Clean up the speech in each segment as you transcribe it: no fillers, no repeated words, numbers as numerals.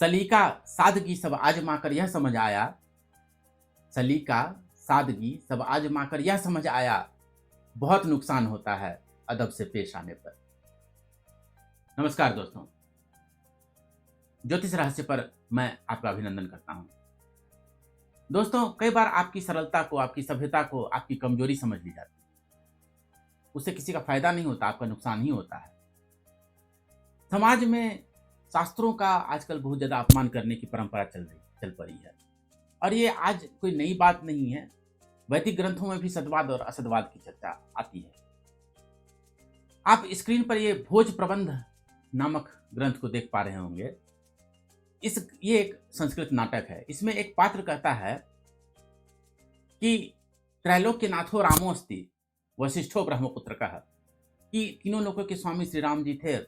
सलीका सादगी सब आजमा कर यह समझ आया, सलीका सादगी सब आजमा कर यह समझ आया, बहुत नुकसान होता है अदब से पेश आने पर। नमस्कार दोस्तों, ज्योतिष रहस्य पर मैं आपका अभिनंदन करता हूं। दोस्तों, कई बार आपकी सरलता को, आपकी सभ्यता को आपकी कमजोरी समझ ली जाती है। उससे किसी का फायदा नहीं होता, आपका नुकसान ही होता है। समाज में शास्त्रों का आजकल बहुत ज्यादा अपमान करने की परंपरा चल पड़ी है, और ये आज कोई नई बात नहीं है। वैदिक ग्रंथों में भी सद्वाद और असद्वाद की चर्चा आती है। आप स्क्रीन पर ये भोज प्रबंध नामक ग्रंथ को देख पा रहे होंगे। ये एक संस्कृत नाटक है। इसमें एक पात्र कहता है कि त्रैलोक्यनाथो रामोस्ति वशिष्ठो ब्रह्मपुत्र कहा, कि तीनों लोगों के स्वामी श्री राम जी थे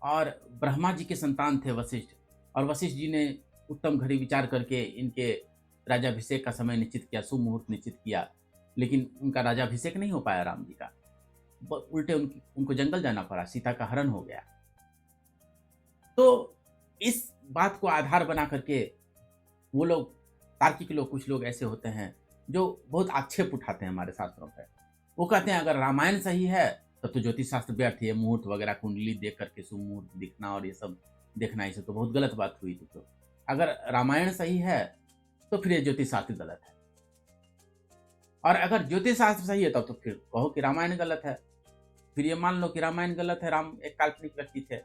और ब्रह्मा जी के संतान थे वशिष्ठ, और वशिष्ठ जी ने उत्तम घड़ी विचार करके इनके राजाभिषेक का समय निश्चित किया, शुभ मुहूर्त निश्चित किया, लेकिन उनका राजाभिषेक नहीं हो पाया राम जी का। उल्टे उनको जंगल जाना पड़ा, सीता का हरण हो गया। तो इस बात को आधार बना करके वो लोग, तार्किक लोग, कुछ लोग ऐसे होते हैं जो बहुत आक्षेप उठाते हैं हमारे शास्त्रों पर। वो कहते हैं अगर रामायण सही है तब तो ज्योतिष शास्त्र व्यर्थ है, मुहूर्त वगैरह कुंडली देख करके शुभ मुहूर्त दिखना और ये सब देखना, इसे तो बहुत गलत बात हुई। तो अगर रामायण सही है तो फिर ये ज्योतिष शास्त्र गलत है, और अगर ज्योतिष शास्त्र सही है तब तो फिर कहो कि रामायण गलत है। फिर ये मान लो कि रामायण गलत है, राम एक काल्पनिक व्यक्ति थे,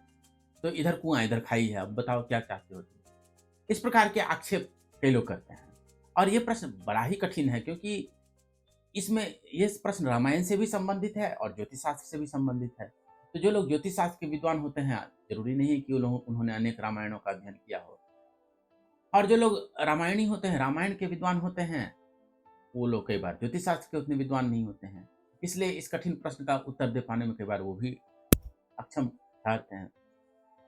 तो इधर कुआं इधर खाई है, अब बताओ क्या चाहते हो तुम। इस प्रकार के आक्षेप कई लोग करते हैं, और ये प्रश्न बड़ा ही कठिन है, क्योंकि इसमें ये प्रश्न रामायण से भी संबंधित है और ज्योतिष शास्त्र से भी संबंधित है। तो जो लोग ज्योतिष शास्त्र के विद्वान होते हैं, जरूरी नहीं है कि उन्होंने अनेक रामायणों का अध्ययन किया हो, और जो लोग रामायणी होते हैं, रामायण के विद्वान होते हैं, वो लोग कई बार ज्योतिष शास्त्र के उतने विद्वान नहीं होते हैं। इसलिए इस कठिन प्रश्न का उत्तर दे पाने में कई बार वो भी अक्षम ठहरते हैं।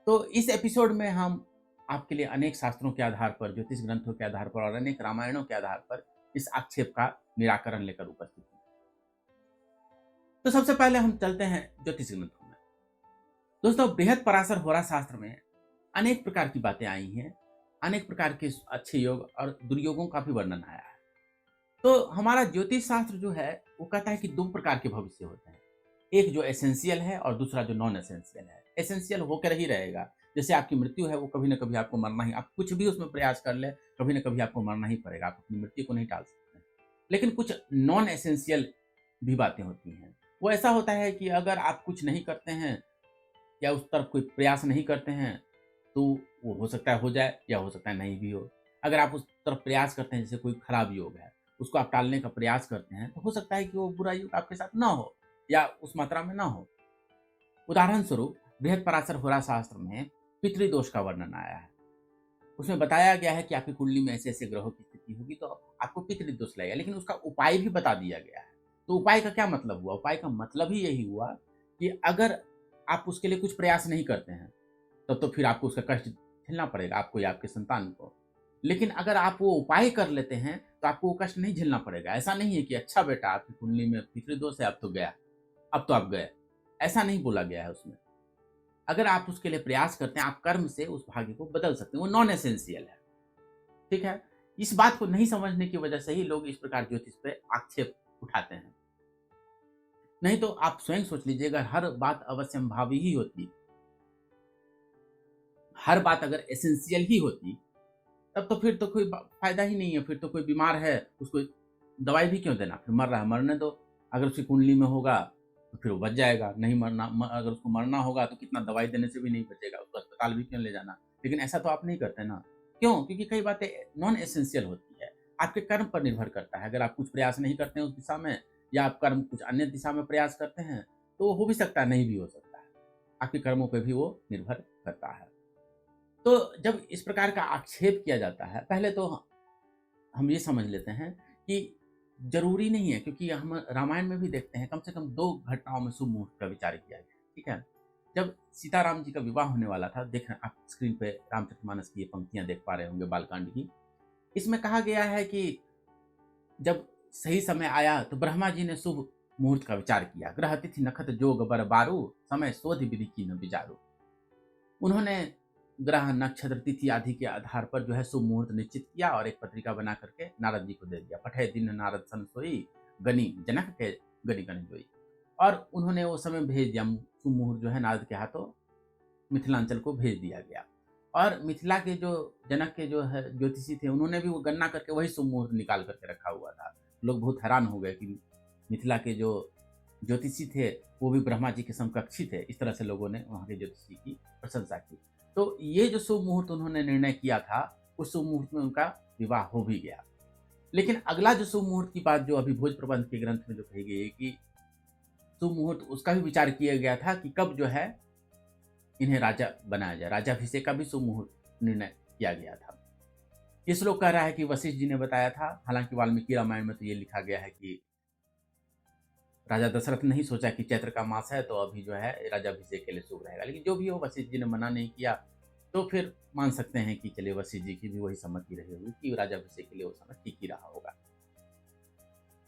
तो इस एपिसोड में हम आपके लिए अनेक शास्त्रों के आधार पर, ज्योतिष ग्रंथों के आधार पर और अनेक रामायणों के आधार पर इस आक्षेप का निराकरण लेकर उपस्थित हैं। तो सबसे पहले हम चलते हैं ज्योतिष ग्रंथों में। दोस्तों, बृहद पराशर होरा शास्त्र में अनेक प्रकार की बातें आई हैं, अनेक प्रकार के अच्छे योग और दुर्योगों का भी वर्णन आया है। तो हमारा ज्योतिष शास्त्र जो है वो कहता है कि दो प्रकार के भविष्य होते हैं, एक जो एसेंशियल है और दूसरा जो नॉन एसेंशियल है। एसेंशियल होकर ही रहेगा, जैसे आपकी मृत्यु है, वो कभी ना कभी आपको मरना ही, आप कुछ भी उसमें प्रयास कर ले, कभी ना कभी आपको मरना ही पड़ेगा, आप अपनी मृत्यु को नहीं टाल सकते। लेकिन कुछ नॉन एसेंशियल भी बातें होती हैं। वो ऐसा होता है कि अगर आप कुछ नहीं करते हैं या उस तरफ कोई प्रयास नहीं करते हैं तो वो हो सकता है हो जाए या हो सकता है नहीं भी हो। अगर आप उस तरफ प्रयास करते हैं, जैसे कोई खराब योग है, उसको आप टालने का प्रयास करते हैं, तो हो सकता है कि वो बुरा योग आपके साथ ना हो या उस मात्रा में ना हो। उदाहरण स्वरूप बृहद पराशर होरा शास्त्र में पितृदोष का वर्णन आया है। उसमें बताया गया है कि आपकी कुंडली में ऐसे ऐसे ग्रहों की स्थिति होगी तो आपको पितृदोष लगेगा, लेकिन उसका उपाय भी बता दिया गया है। तो उपाय का क्या मतलब हुआ? उपाय का मतलब ही यही हुआ कि अगर आप उसके लिए कुछ प्रयास नहीं करते हैं तब तो फिर आपको उसका कष्ट झेलना पड़ेगा, आपको या आपके संतान को। लेकिन अगर आप वो उपाय कर लेते हैं तो आपको वो कष्ट नहीं झेलना पड़ेगा। ऐसा नहीं है कि अच्छा बेटा आपकी कुंडली में पितृदोष है, अब तो गया, अब तो आप गए, ऐसा नहीं बोला गया है उसमें। अगर आप उसके लिए प्रयास करते हैं, आप कर्म से उस भाग्य को बदल सकते हैं, वो नॉन एसेंशियल है। ठीक है, इस बात को नहीं समझने की वजह से ही लोग इस प्रकार ज्योतिष पे आक्षेप उठाते हैं। नहीं तो आप स्वयं सोच लीजिए, अगर हर बात अवश्यंभावी ही होती, हर बात अगर एसेंशियल ही होती, तब तो फिर तो कोई फायदा ही नहीं है। फिर तो कोई बीमार है, उसको दवाई भी क्यों देना? फिर मर रहा है, मरने दो। अगर उसकी कुंडली में होगा तो फिर वो बच जाएगा, नहीं मरना, अगर उसको मरना होगा तो कितना दवाई देने से भी नहीं बचेगा, उसको अस्पताल भी क्यों ले जाना? लेकिन ऐसा तो आप नहीं करते ना। क्यों? क्योंकि कई बातें नॉन एसेंशियल होती है, आपके कर्म पर निर्भर करता है। अगर आप कुछ प्रयास नहीं करते हैं उस दिशा में, या आप कर्म कुछ अन्य दिशा में प्रयास करते हैं, तो वो हो भी सकता है, नहीं भी हो सकता है। आपके कर्मों पर भी वो निर्भर करता है। तो जब इस प्रकार का आक्षेप किया जाता है, पहले तो हम ये समझ लेते हैं कि ज़रूरी नहीं है, क्योंकि हम रामायण में भी देखते हैं कम से कम 2 घटनाओं में शुभ मुहूर्त का विचार किया गया। ठीक है? जब सीताराम जी का विवाह होने वाला था, देखें आप स्क्रीन पे रामचरितमानस की ये पंक्तियाँ देख पा रहे होंगे बालकांड की। इसमें कहा गया है कि जब सही समय आया तो ब्रह्मा जी ने शुभ मुहूर्त का विचार किया। ग्रह तिथि नक्षत्र जोग बर बारू, समय शोध विधि की न विचारू। उन्होंने ग्रह नक्षत्र तिथि आदि के आधार पर जो है शुभ मुहूर्त निश्चित किया और एक पत्रिका बना करके नारद जी को दे दिया। पठे दिन नारद सन सोई, गनी जनक के गनी गनी जोई। और उन्होंने वो समय भेज दिया, शुभ मुहूर्त जो है नारद के हाथों मिथिलांचल को भेज दिया गया। और मिथिला के जो जनक के जो है ज्योतिषी थे, उन्होंने भी वो गणना करके वही शुभ मुहूर्त निकाल करके रखा हुआ था। लोग बहुत हैरान हो गए कि मिथिला के जो ज्योतिषी थे वो भी ब्रह्मा जी के समकक्षी थे। इस तरह से लोगों ने वहाँ के ज्योतिषी की प्रशंसा की। तो ये जो शुभ मुहूर्त उन्होंने निर्णय किया था, उस शुभ मुहूर्त में उनका विवाह हो भी गया। लेकिन अगला जो शुभ मुहूर्त की बात जो अभी भोज प्रबंध के ग्रंथ में जो कही गई है कि शुभ मुहूर्त उसका भी विचार किया गया था कि कब जो है इन्हें राजा बनाया जाए। राजाभिषेक का भी शुभ मुहूर्त निर्णय किया गया था। ये श्लोक कह रहा है कि वशिष्ठ जी ने बताया था। हालांकि वाल्मीकि रामायण में तो ये लिखा गया है कि राजा दशरथ नहीं सोचा कि चैत्र का मास है तो अभी जो है राजाभिषेक के लिए शुभ रहेगा। लेकिन जो भी हो, वशिष्ठ जी ने मना नहीं किया तो फिर मान सकते हैं कि चलिए वशिष्ठ जी की भी वही सम्मति रही होगी कि राजाभिषेक के लिए वो समय ठीक ही रहा होगा।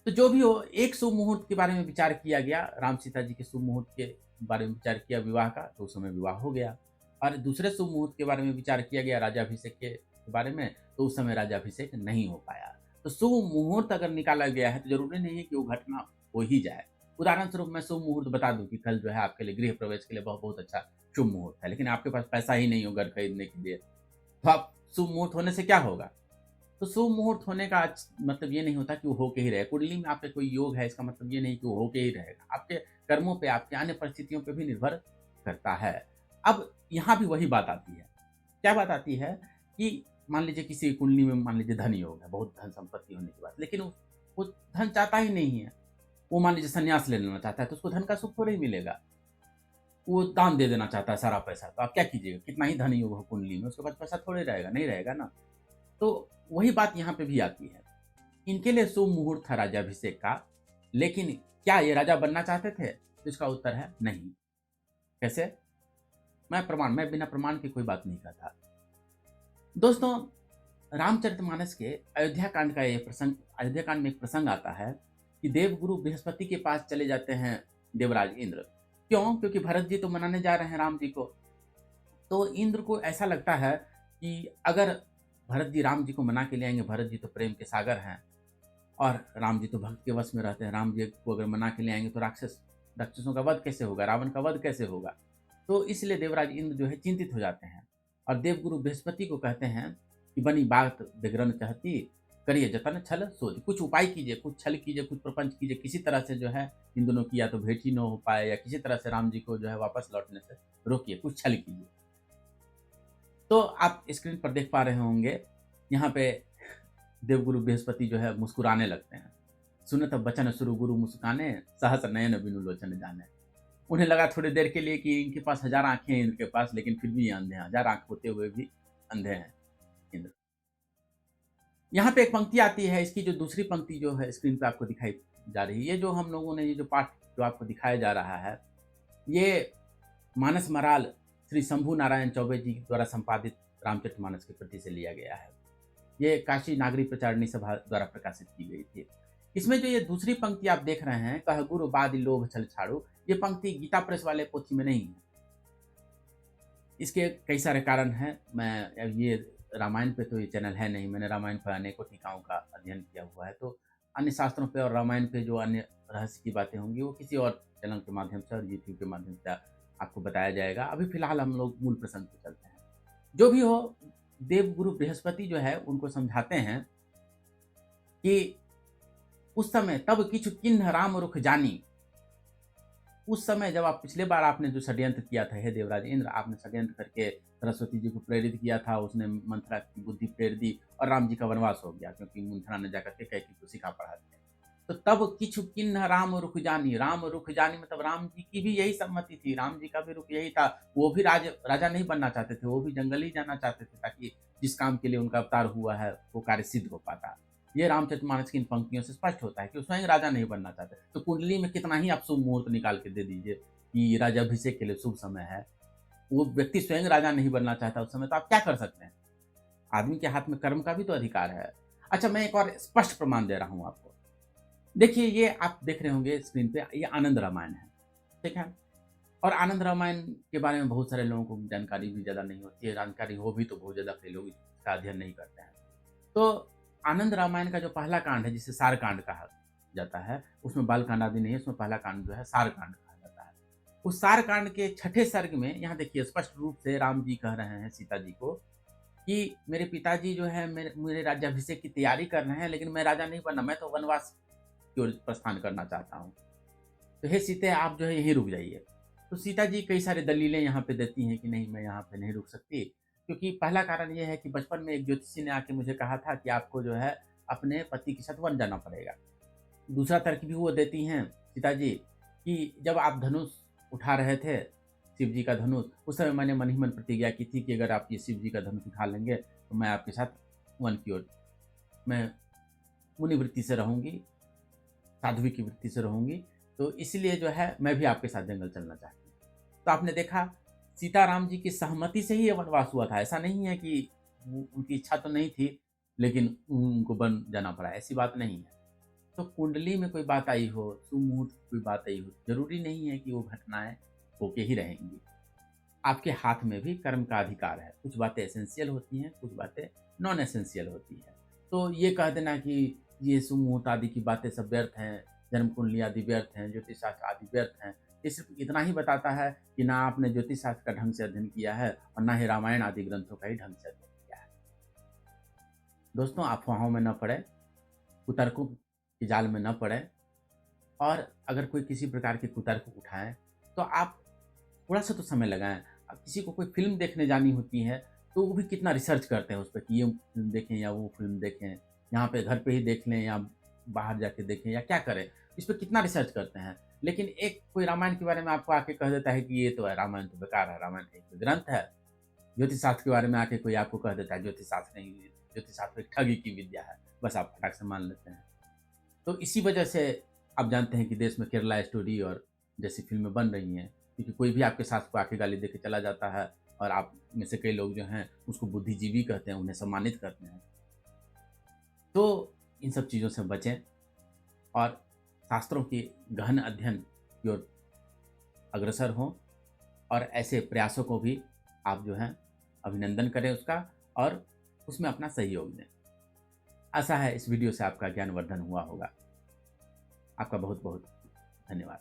तो जो भी हो, एक शुभ मुहूर्त के बारे में विचार किया गया, राम सीता जी के शुभ मुहूर्त के बारे में विचार किया विवाह का, तो उस समय विवाह हो गया। और दूसरे शुभ मुहूर्त के बारे में विचार किया गया राजाभिषेक के बारे में, तो उस समय राजाभिषेक नहीं हो पाया। तो शुभ मुहूर्त अगर निकाला गया है तो जरूरी नहीं है कि वो घटना हो ही जाए। उदाहरण स्वरूप मैं शुभ मुहूर्त बता दूं कि कल जो है आपके लिए गृह प्रवेश के लिए बहुत बहुत अच्छा शुभ मुहूर्त है, लेकिन आपके पास पैसा ही नहीं हो घर खरीदने के लिए, तो आप शुभ मुहूर्त होने से क्या होगा? तो शुभ मुहूर्त होने का मतलब ये नहीं होता कि वो होके ही रहे। कुंडली में आपके कोई योग है, इसका मतलब ये नहीं कि वो होके ही रहेगा। आपके कर्मों पे, आपके अन्य परिस्थितियों पे भी निर्भर करता है। अब यहाँ भी वही बात आती है। क्या बात आती है कि मान लीजिए किसी की कुंडली में मान लीजिए धन योग है, बहुत धन संपत्ति होने के बाद, लेकिन वो धन चाहता ही नहीं है। वो मान लीजिए संन्यास ले लेना चाहता है, तो उसको धन का सुख थोड़ा ही मिलेगा। वो दान दे देना चाहता है सारा पैसा, तो आप क्या कीजिएगा? कितना ही धन योग हो कुंडली में, उसके पास पैसा थोड़े रहेगा, नहीं रहेगा ना। तो वही बात यहाँ पे भी आती है। इनके लिए शुभ मुहूर्त था राज्याभिषेक का, लेकिन क्या ये राजा बनना चाहते थे? तो इसका उत्तर है नहीं। कैसे? मैं बिना प्रमाण की कोई बात नहीं कहता। दोस्तों, रामचरितमानस के अयोध्या कांड का ये प्रसंग, अयोध्या कांड में एक प्रसंग आता है कि देवगुरु बृहस्पति के पास चले जाते हैं देवराज इंद्र। क्यों? क्योंकि भरत जी तो मनाने जा रहे हैं राम जी को। तो इंद्र को ऐसा लगता है कि अगर भरत जी राम जी को मना के ले आएंगे, भरत जी तो प्रेम के सागर हैं और राम जी तो भक्त के वश में रहते हैं, राम जी को अगर मना के ले आएंगे तो राक्षसों का वध कैसे होगा, रावण का वध कैसे होगा? तो इसलिए देवराज इंद्र जो है चिंतित हो जाते हैं और देवगुरु बृहस्पति को कहते हैं कि बनी बात बिगड़न चाहती, करिए जतन छल सोच। कुछ उपाय कीजिए, कुछ छल कीजिए, कुछ प्रपंच कीजिए, किसी तरह से जो है इन दोनों की या तो भेंट ही न हो पाए या किसी तरह से राम जी को जो है वापस लौटने से रोकिए, कुछ छल कीजिए। तो आप स्क्रीन पर देख पा रहे होंगे, यहाँ पे देवगुरु बृहस्पति जो है मुस्कुराने लगते हैं। सुनत बचन सुरु गुरु मुस्काने, सहस नयन बिनु लोचन जाने। उन्हें लगा थोड़ी देर के लिए कि इनके पास 1000 आंखें हैं इनके पास, लेकिन फिर भी ये अंधे हैं, 1000 आंख होते हुए भी अंधे हैं इंद्र। यहाँ पे एक पंक्ति आती है, इसकी जो दूसरी पंक्ति जो है स्क्रीन पे आपको दिखाई जा रही है, ये जो हम लोगों ने ये जो पाठ जो आपको दिखाया जा रहा है, ये मानस मराल श्री शंभू नारायण चौबे जी द्वारा संपादित रामचरितमानस के प्रति से लिया गया है। ये काशी नागरी प्रचारणी सभा द्वारा प्रकाशित की गई थी। इसमें जो ये दूसरी पंक्ति आप देख रहे हैं, कह गुरु बादि लोभ छल छाड़ू, ये पंक्ति गीता प्रेस वाले पोथी में नहीं है। इसके कई सारे कारण हैं। मैं ये रामायण पे तो ये चैनल है नहीं, मैंने रामायण पर अनेकों टीकाओं का अध्ययन किया हुआ है, तो अन्य शास्त्रों पे और रामायण पे जो अन्य रहस्य की बातें होंगी वो किसी और चैनल के माध्यम से और यूट्यूब के माध्यम से आपको बताया जाएगा। अभी फिलहाल हम लोग मूल प्रसंग पे चलते हैं। जो भी हो, देवगुरु बृहस्पति जो है उनको समझाते हैं कि उस समय तब किछु किन्ह राम रुख जानी। उस समय जब आप पिछले बार आपने जो षड्यंत्र किया था, हे देवराज इंद्र, आपने षड्यंत्र करके सरस्वती जी को प्रेरित किया था, उसने मंथरा की बुद्धि प्रेर दी और राम जी का वनवास हो गया, क्योंकि मंथरा ने जाकर के कैकेयी को सिखा पढ़ा दिया। तो तब किछु किन्ह राम रुख जानी, राम रुख जानी मतलब राम जी की भी यही सम्मति थी, राम जी का भी रुख यही था। वो भी राजा नहीं बनना चाहते थे, वो भी जंगल ही जाना चाहते थे, ताकि जिस काम के लिए उनका अवतार हुआ है वो कार्य सिद्ध हो पाता। ये रामचरितमानस की इन पंक्तियों से स्पष्ट होता है कि वो स्वयं राजा नहीं बनना चाहते। तो कुंडली में कितना ही आप शुभ मुहूर्त निकाल के दे दीजिए कि राजाभिषेक के लिए शुभ समय है, वो व्यक्ति स्वयं राजा नहीं बनना चाहता उस समय, तो आप क्या कर सकते हैं? आदमी के हाथ में कर्म का भी तो अधिकार है। अच्छा, मैं एक और स्पष्ट प्रमाण दे रहा हूं आपको। देखिए, ये आप देख रहे होंगे स्क्रीन पे, ये आनंद रामायण है, ठीक है। और आनंद रामायण के बारे में बहुत सारे लोगों को जानकारी भी ज़्यादा नहीं होती है, जानकारी हो भी तो बहुत ज़्यादा कई लोग इसका अध्ययन नहीं करते हैं। तो आनंद रामायण का जो पहला कांड है, जिसे सार कांड कहा जाता है, उसमें बाल कांड आदि नहीं है, उसमें पहला कांड जो है सार कांड कहा जाता है। उस सार कांड के छठे सर्ग में यहाँ देखिए स्पष्ट रूप से राम जी कह रहे हैं सीता जी को कि मेरे पिताजी जो है मेरे राज्याभिषेक की तैयारी कर रहे हैं, लेकिन मैं राजा नहीं बनना, मैं तो वनवास की ओर प्रस्थान करना चाहता हूँ। तो हे सीते, आप जो है यहीं रुक जाइए। तो सीता जी कई सारी दलीलें यहाँ पे देती हैं कि नहीं, मैं यहाँ पे नहीं रुक सकती, क्योंकि पहला कारण ये है कि बचपन में एक ज्योतिषी ने आके मुझे कहा था कि आपको जो है अपने पति के साथ वन जाना पड़ेगा। दूसरा तर्क भी वो देती हैं सीता जी कि जब आप धनुष उठा रहे थे, शिव जी का धनुष, उस समय मैंने मन ही मन प्रतिज्ञा की थी कि अगर आप ये शिव जी का धनुष उठा लेंगे तो मैं आपके साथ वन की ओर, मैं मुनि वृत्ति से रहूँगी, साध्वी की वृत्ति से रहूँगी, तो इसलिए जो है मैं भी आपके साथ जंगल चलना चाहती हूँ। तो आपने देखा सीताराम जी की सहमति से ही ये वनवास हुआ था। ऐसा नहीं है कि उनकी इच्छा तो नहीं थी लेकिन उनको वन जाना पड़ा, ऐसी बात नहीं है। तो कुंडली में कोई बात आई हो, सुमुहूर्त कोई बात आई हो, जरूरी नहीं है कि वो घटनाएं होके ही रहेंगी। आपके हाथ में भी कर्म का अधिकार है। कुछ बातें एसेंशियल होती हैं, कुछ बातें नॉन एसेंशियल होती हैं। तो ये कह देना कि ये सुमुहूर्त आदि की बातें सब व्यर्थ हैं, जन्म कुंडली आदि व्यर्थ हैं, ज्योतिष शास्त्र आदि व्यर्थ हैं, ये सिर्फ इतना ही बताता है कि ना आपने ज्योतिष शास्त्र का ढंग से अध्ययन किया है और ना ही रामायण आदि ग्रंथों का ही ढंग से अध्ययन किया है। दोस्तों, अफवाहों में न पड़े, कुतर्कों की जाल में न पड़े, और अगर कोई किसी प्रकार के कुतर्क उठाएं तो आप थोड़ा सा तो समय लगाएं। अब किसी को कोई फिल्म देखने जानी होती है तो वो भी कितना रिसर्च करते हैं उस पर कि ये फिल्म देखें या वो फिल्म देखें, यहाँ पे घर पे ही देख लें या बाहर जाके देखें या क्या करें, इस पर कितना रिसर्च करते हैं। लेकिन एक कोई रामायण के बारे में आपको आके कह देता है कि ये तो है, रामायण तो बेकार है, रामायण एक ग्रंथ है। ज्योतिष शास्त्र के बारे में आके कोई आपको कह देता है ज्योतिष शास्त्र नहीं, ज्योतिष शास्त्र एक ठगी की विद्या है, बस आप फटाक से मान लेते हैं। तो इसी वजह से आप जानते हैं कि देश में केरला स्टोरी और जैसी फिल्में बन रही हैं, क्योंकि कोई भी आपके साथ को आके गाली दे के चला जाता है और आप में से कई लोग जो हैं उसको बुद्धिजीवी कहते हैं, उन्हें सम्मानित करते हैं। तो इन सब चीज़ों से बचें और शास्त्रों के गहन अध्ययन की ओर अग्रसर हों, और ऐसे प्रयासों को भी आप जो हैं अभिनंदन करें उसका, और उसमें अपना सहयोग दें। आशा है इस वीडियो से आपका ज्ञानवर्धन हुआ होगा। आपका बहुत बहुत धन्यवाद।